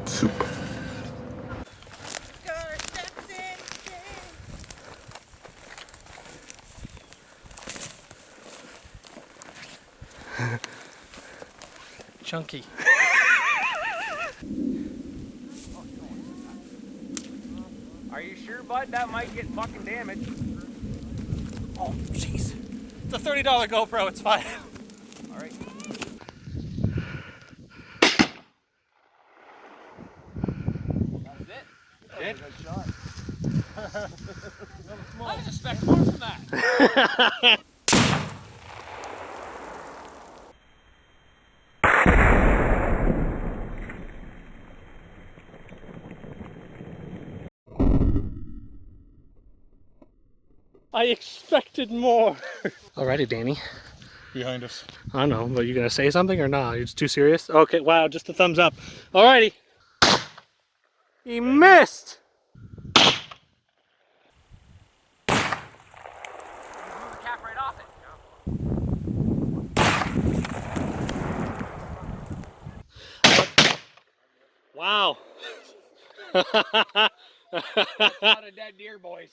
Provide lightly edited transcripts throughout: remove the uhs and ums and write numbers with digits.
Soup. Chunky. Are you sure, bud? That might get fucking damaged. Oh, jeez. It's a $30 GoPro, it's fine. All right. That's it. Good shot. I didn't expect more from that. I expected more. Alrighty, Danny. Behind us. I don't know, but you gonna say something or not? You're just too serious? Okay, wow, just a thumbs up. Alrighty. He missed! Move the cap right off it. Wow. That's not a dead deer, boys.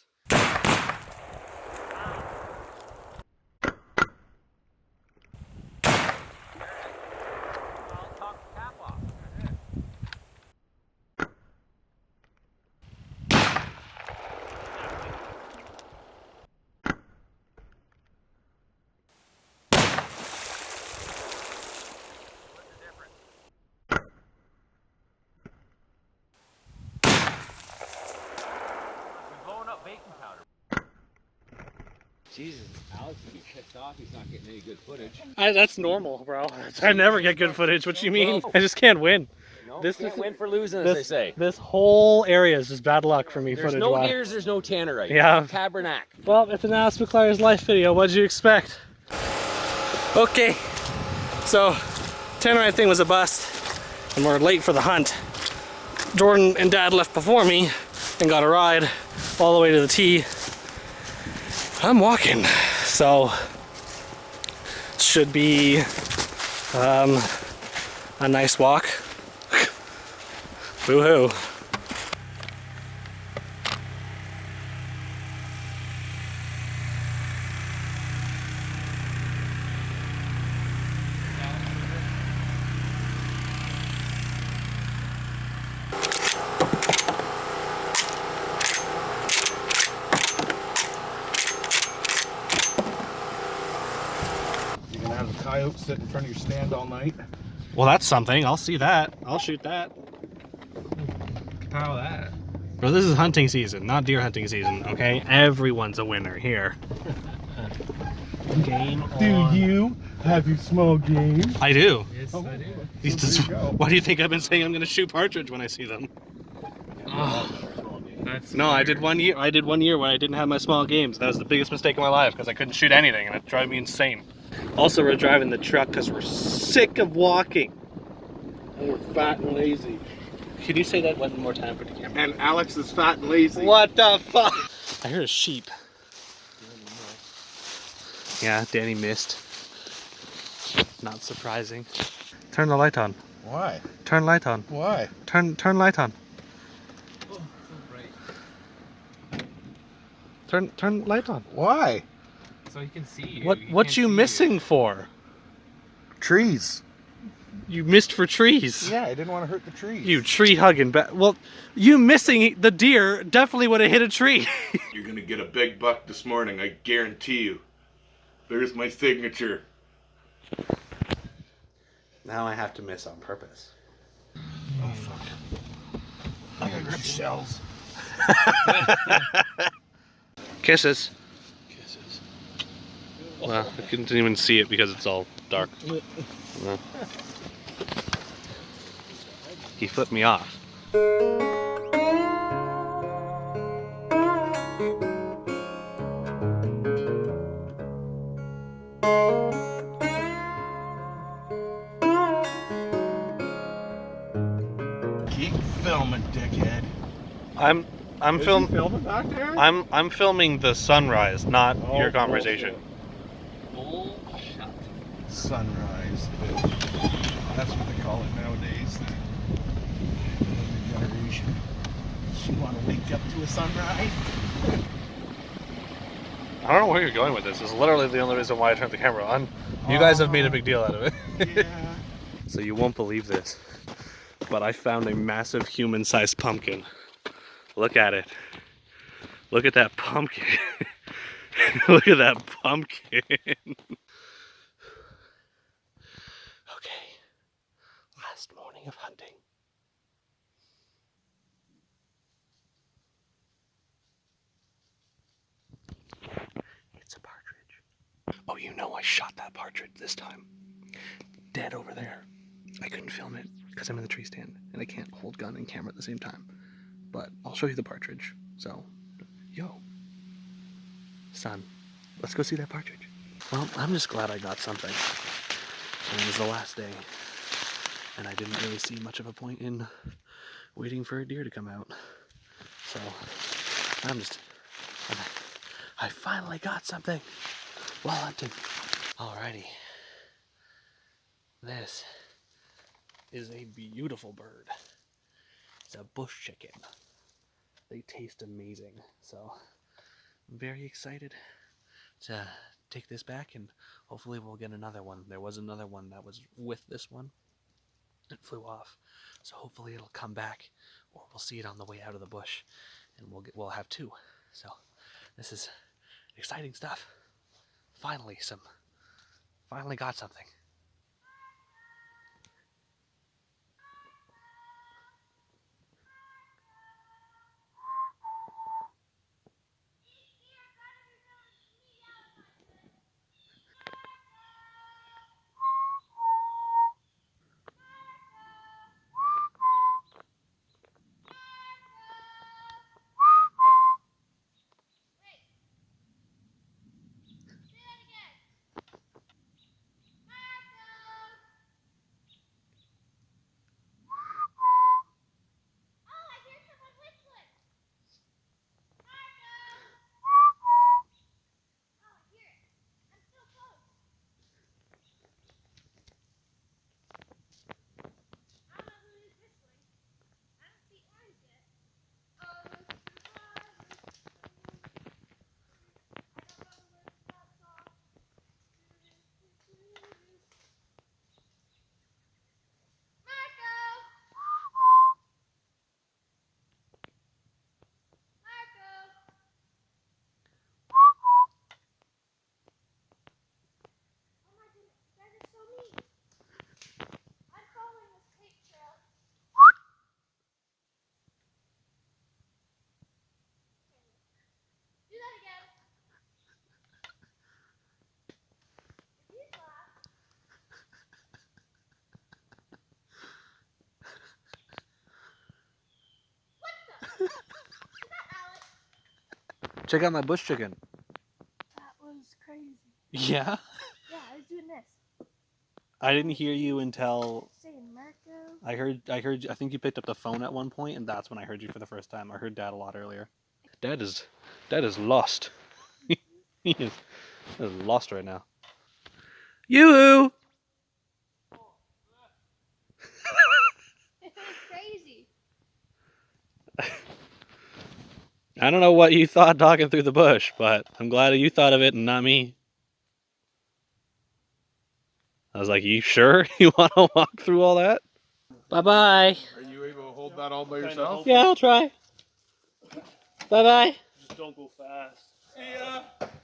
I'll top the cap off. Baking powder. Jesus, Alex will be pissed off he's not getting any good footage. That's normal, bro. I never get good footage. What do you mean? I just can't win. No, This can't is win for losing, as they say. This whole area is just bad luck for me There's footage-wise. no deers, there's no Tannerite. Yeah. Tabernacle. Well, it's an Alice McClary's life video. What did you expect? Okay, so Tannerite thing was a bust, and we're late for the hunt. Jordan and Dad left before me and got a ride all the way to the tee. I'm walking, so it should be a nice walk. Woohoo. You're gonna have a coyote sit in front of your stand all night. Well, that's something. I'll see that. I'll shoot that. How that? Bro, this is hunting season, not deer hunting season, okay? Everyone's a winner here. Game on. Do you have your small game? I do. Yes, I do. He's just, why do you think I've been saying I'm going to shoot partridge when I see them? No, I did 1 year. I did 1 year when I didn't have my small games. That was the biggest mistake of my life because I couldn't shoot anything, and it drove me insane. Also, we're driving the truck because we're sick of walking. And we're fat and lazy. Could you say that one more time for the camera? And Alex is fat and lazy. What the fuck? I heard a sheep. Yeah, Danny missed. Not surprising. Turn the light on. Why? Turn light on. Why? Turn light on. Turn light on. Why? so he can see you. What He what can't you see missing for? Trees. You missed for trees. Yeah, I didn't want to hurt the trees. You tree hugging well, you missing the deer definitely would have hit a tree. You're gonna get a big buck this morning, I guarantee you. There's my signature. Now I have to miss on purpose. Oh fuck. I gotta grab shells. Kisses. Kisses. Well, I couldn't even see it because it's all dark. No. He flipped me off. Keep filming, dickhead. I'm filming back there? I'm filming the sunrise, not your conversation. Bullshit. Sunrise. That's what they call it nowadays. The generation. You want to wake up to a sunrise? I don't know where you're going with this. This is literally the only reason why I turned the camera on. You guys have made a big deal out of it. Yeah. So you won't believe this, but I found a massive human-sized pumpkin. Look at it. Look at that pumpkin. Look at that pumpkin. Okay. Last morning of hunting. It's a partridge. Oh, you know I shot that partridge this time. Dead over there. I couldn't film it because I'm in the tree stand and I can't hold gun and camera at the same time. But I'll show you the partridge. So, yo, son, let's go see that partridge. Well, I'm just glad I got something. And it was the last day. And I didn't really see much of a point in waiting for a deer to come out. So, I finally got something while hunting. Alrighty. This is a beautiful bird. It's a bush chicken. They taste amazing. So I'm very excited to take this back and hopefully we'll get another one. There was another one that was with this one. It flew off. So hopefully it'll come back or we'll see it on the way out of the bush and we'll have two. So this is exciting stuff. Finally got something. Check out my bush chicken. That was crazy. Yeah? Yeah, I was doing this. I didn't hear you until Saying Marco. I think you picked up the phone at one point and that's when I heard you for the first time. I heard Dad a lot earlier. Dad is lost. He is lost right now. Yoo-hoo! It was crazy. I don't know what you thought talking through the bush, but I'm glad you thought of it and not me. I was like, you sure you want to walk through all that? Bye-bye. Are you able to hold that all by yourself? Yeah, I'll try. Bye-bye. Just don't go fast.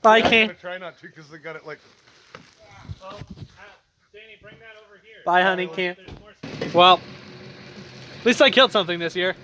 Bye, I'm Kane. gonna try not to because they got it like. Well, Danny, bring that over here. Bye, honey, Kane. There's more. Well, at least I killed something this year.